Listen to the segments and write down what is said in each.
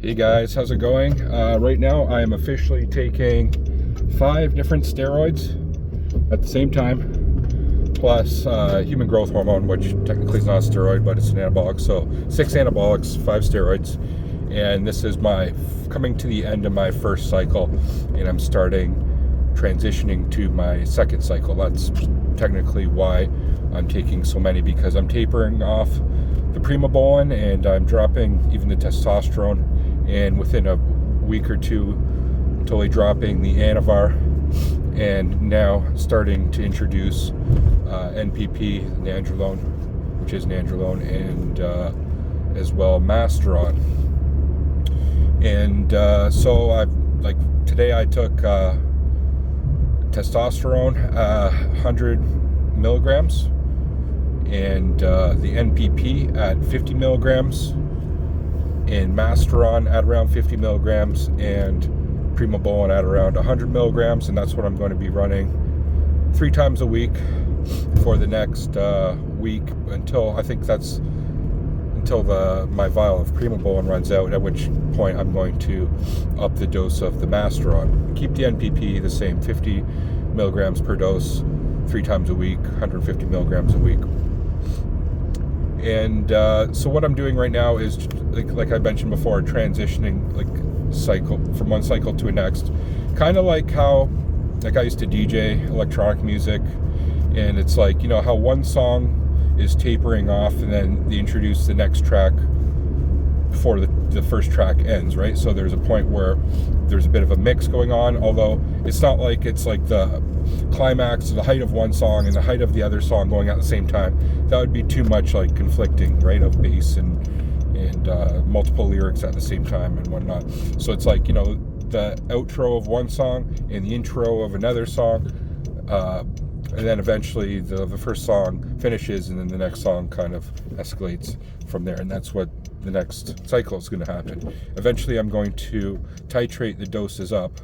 Hey guys, how's it going? Right now I am officially taking 5 different steroids at the same time, plus human growth hormone, which technically is not a steroid, but it's an anabolic. So 6 anabolics, 5 steroids, and this is my coming to the end of my first cycle, and I'm transitioning to my second cycle. That's technically why I'm taking so many, because I'm tapering off the primobolan and I'm dropping even the testosterone, and within a week or two totally dropping the anavar, and now starting to introduce NPP, nandrolone, which is nandrolone, and as well masteron. And so today I took testosterone 100 milligrams, and the NPP at 50 milligrams, and masteron at around 50 milligrams, and primobolan at around 100 milligrams. And that's what I'm going to be running 3 times a week for the next week, until my vial of primobolan runs out, at which point I'm going to up the dose of the masteron. Keep the NPP the same, 50 milligrams per dose, 3 times a week, 150 milligrams a week. And so what I'm doing right now is, like I mentioned before, transitioning cycle from one cycle to the next, kind of like how I used to DJ electronic music, and it's like, you know, how one song is tapering off and then they introduce the next track before the first track ends, right? So there's a point where there's a bit of a mix going on, although it's not like it's like the climax, the height of one song and the height of the other song going at the same time. That would be too much like conflicting, right, of bass and multiple lyrics at the same time and whatnot. So it's like, you know, the outro of one song and the intro of another song, and then eventually the first song finishes, and then the next song kind of escalates from there. And that's what the next cycle is going to happen. Eventually I'm going to titrate the doses up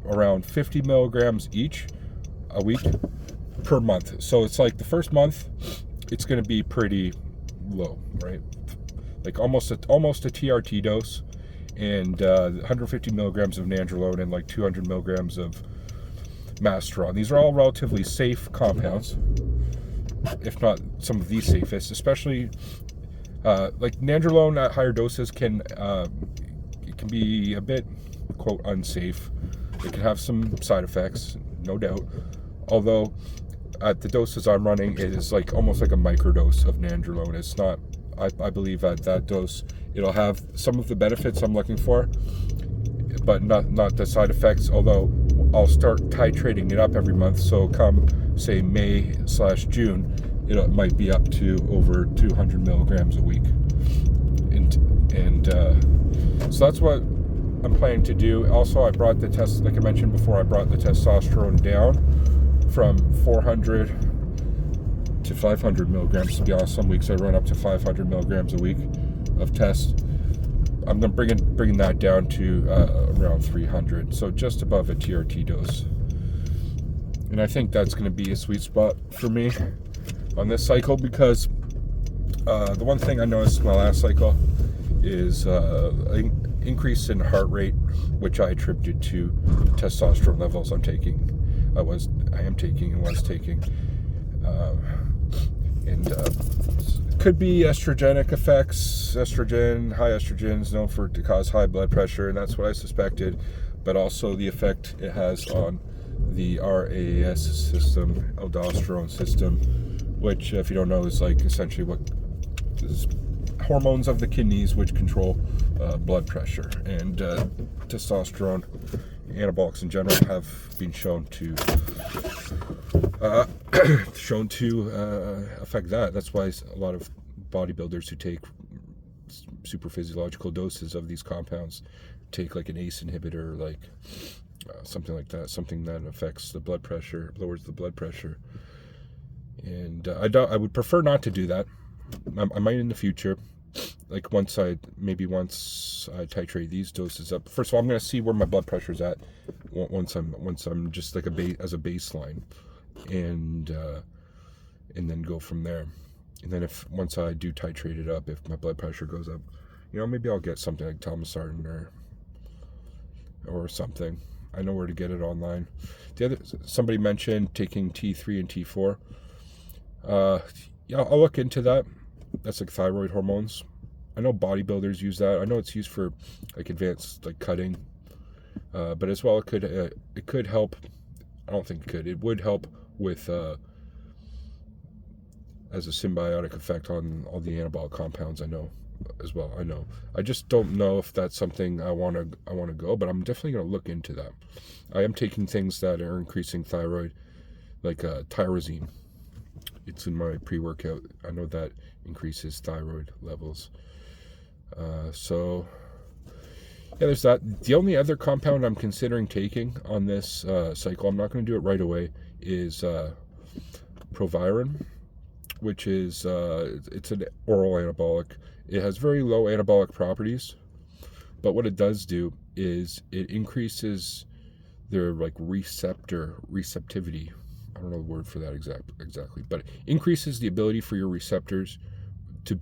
around 50 milligrams each a week per month. So it's like the first month it's going to be pretty low, right? Like almost a TRT dose, and 150 milligrams of nandrolone and like 200 milligrams of masteron. These are all relatively safe compounds, if not some of the safest, especially like nandrolone at higher doses it can be a bit, quote, unsafe. It can have some side effects, no doubt, although at the doses I'm running, it is like almost like a microdose of nandrolone. It's not, I believe at that dose it'll have some of the benefits I'm looking for, but not the side effects, although I'll start titrating it up every month. So come say May/June, it might be up to over 200 milligrams a week, and so that's what I'm planning to do. Also, I brought the like I mentioned before, I brought the testosterone down from 400 to 500 milligrams. To be honest, some weeks I run up to 500 milligrams a week of test. I'm going to bringing that down to around 300, so just above a TRT dose. And I think that's going to be a sweet spot for me on this cycle, because the one thing I noticed in my last cycle is increase in heart rate, which I attributed to testosterone levels I am taking and was taking. And could be estrogenic effects. High estrogen is known to cause high blood pressure, and that's what I suspected, but also the effect it has on the RAS system, aldosterone system, which, if you don't know, is like essentially what is hormones of the kidneys, which control blood pressure. And testosterone, anabolics in general, have been shown to affect that. That's why a lot of bodybuilders who take super physiological doses of these compounds take like an ACE inhibitor, like something like that, something that affects the blood pressure, lowers the blood pressure. And I would prefer not to do that. I might in the future, like once I titrate these doses up. First of all, I'm going to see where my blood pressure's at once I'm just like as a baseline, and then go from there. And then once I do titrate it up, if my blood pressure goes up, You know, maybe I'll get something like Thomasartan or something. I know where to get it online. Somebody mentioned taking T3 and T4. Yeah, I'll look into that. That's like thyroid hormones. I know bodybuilders use that. I know it's used for like advanced like cutting, but as well it could help. I don't think it could. It would help with as a symbiotic effect on all the anabolic compounds. I know as well. I know. I just don't know if that's something I want to go, but I'm definitely going to look into that. I am taking things that are increasing thyroid, like tyrosine. It's in my pre-workout. I know that increases thyroid levels. So yeah, there's that. The only other compound I'm considering taking on this cycle, I'm not going to do it right away, is Proviron, which is it's an oral anabolic. It has very low anabolic properties, but what it does do is it increases their like receptivity. I don't know the word for that exactly, but it increases the ability for your receptors to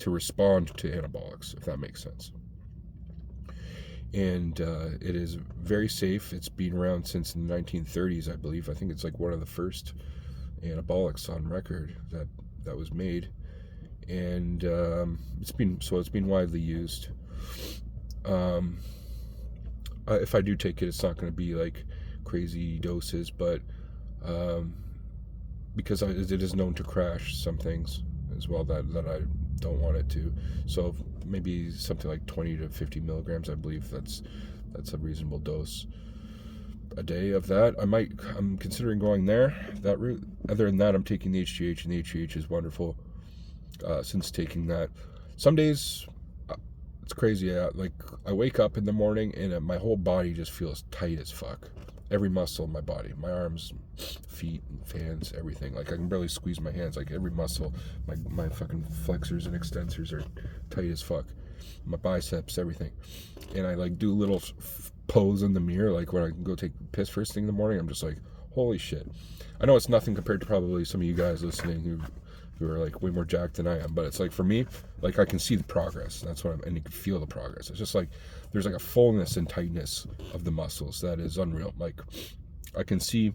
respond to anabolics, if that makes sense. And it is very safe. It's been around since the 1930s, I believe. I think it's like one of the first anabolics on record that was made, and it's been widely used. If I do take it, it's not going to be like crazy doses, but because it is known to crash some things as well that I don't want it to. So maybe something like 20 to 50 milligrams, I believe that's a reasonable dose a day of that. I'm considering going that route. Other than that, I'm taking the HGH, and the HGH is wonderful. Since taking that, some days it's crazy. Like I wake up in the morning and my whole body just feels tight as fuck. Every muscle in my body, my arms, feet, hands, everything. Like I can barely squeeze my hands. Like every muscle, my fucking flexors and extensors are tight as fuck. My biceps, everything. And I like do little pose in the mirror, like when I can go take a piss first thing in the morning. I'm just like, holy shit. I know it's nothing compared to probably some of you guys listening who are like way more jacked than I am, but it's like for me, like I can see the progress. And and you can feel the progress. It's just like there's like a fullness and tightness of the muscles that is unreal. Like I can see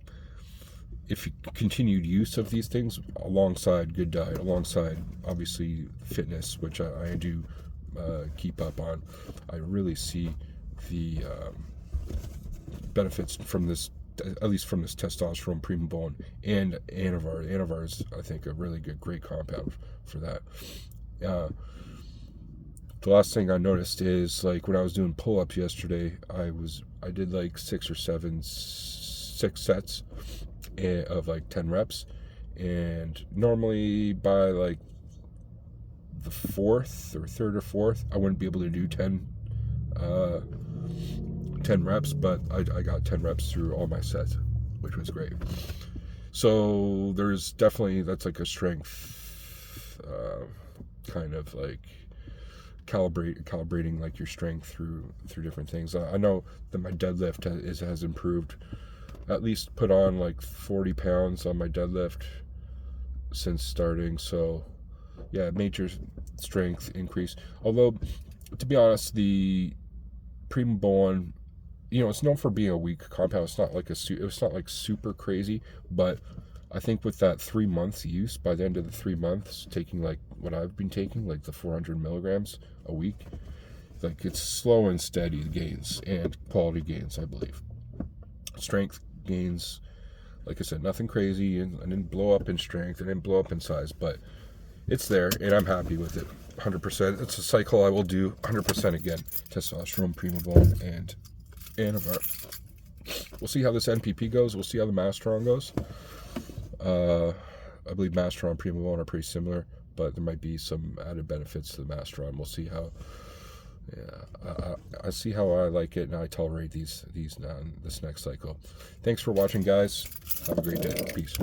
if you continued use of these things alongside good diet, alongside obviously fitness, which I do keep up on, I really see the benefits from this, at least from this testosterone, Primabone, and Anavar. Anavar is, I think, a really great compound for that. The last thing I noticed is like when I was doing pull-ups yesterday, I did like 6 sets of like 10 reps, and normally by like the third or fourth, I wouldn't be able to do 10 reps, but I got 10 reps through all my sets, which was great. So there's definitely, that's like a strength kind of like calibrating like your strength through different things. I know that my deadlift has improved, at least put on like 40 pounds on my deadlift since starting. So yeah, major strength increase. Although to be honest, the Primabone, it's known for being a weak compound. It's not like super crazy, but I think with that 3 months use, by the end of the 3 months, taking like what I've been taking, like the 400 milligrams a week, like it's slow and steady gains and quality gains, I believe. Strength gains, like I said, nothing crazy, and I didn't blow up in strength, I didn't blow up in size, but it's there, and I'm happy with it, 100%. It's a cycle I will do 100% again. Testosterone, Primabone, and Anavar. We'll see how this NPP goes. We'll see how the Masteron goes. I believe Masteron and Primabone are pretty similar, but there might be some added benefits to the Masteron. We'll see how. Yeah, I see how I like it, and I tolerate these now in this next cycle. Thanks for watching, guys. Have a great day. Peace.